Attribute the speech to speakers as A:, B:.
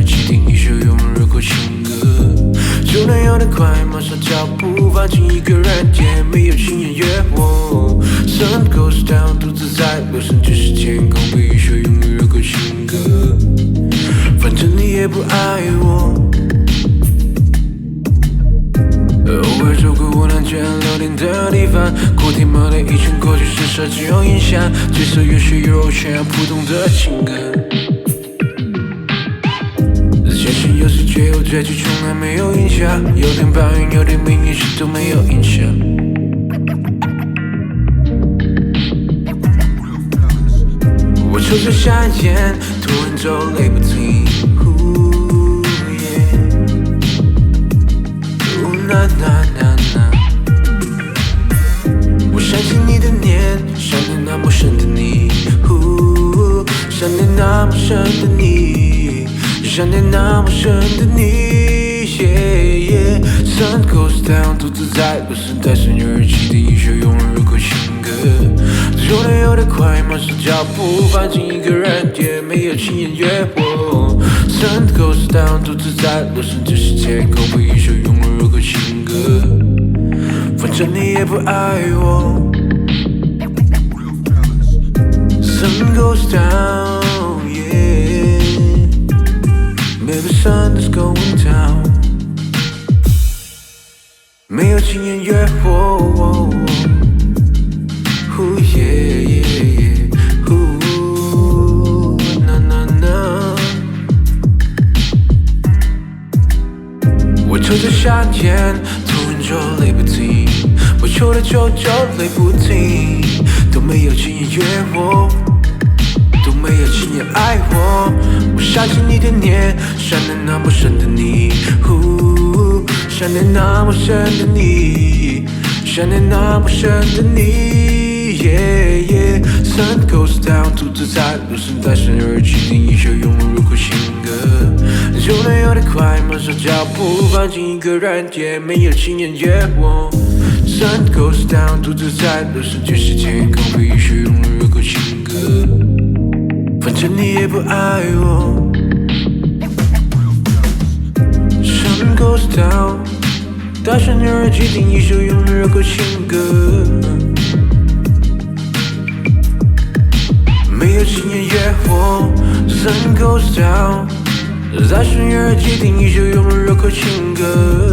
A: 耳机听一首永远热口情歌，就那样的快，马上脚步放进一个软件，没有亲眼约我。Sun goes down， 独自在洛杉矶时间，空背一首永远热口情歌，反正你也不爱我。偶尔走过我那间聊天的地方，过天猫的一群过去式设置有印象，角色有血有肉，却有普通的情感。现实有时却有追求，从来没有影响，有点抱怨，有点命运，谁都没有影响。我抽着香烟，突然走泪不停。我相信你的念，想念那么深的你，想念那么深的你，想念那么深的你。Sun goes down， 独自在路上戴上耳机听一首永远热口情歌，走得有点快，马上脚步放进一个软件，没有亲眼约我。Sun goes down， 独自在路上这世界，空背一首永远热口情歌，反正你也不爱我。Sun goes down， yeah，Maybe sun is going down， 没有亲眼约我。我抽着香烟，突然就泪不停。我抽了酒就泪不停，都没有亲眼约我，都没有亲眼爱我。我相信你的念，想念那么深的你，想念那么深的你，想念那么深的你。Sun goes down， 独自在路上戴上耳机听一首永远入口情歌，走得有点快，马上脚步放进一个软件，没有亲眼约我。Sun goes down， 独自在路上全世界，空背一首永远入口情歌，反正你也不爱我。Sun goes down， 戴上耳机听一首永远入口情歌，没有亲眼约我。Sun goes down， 戴上耳机听一首永远热口情歌。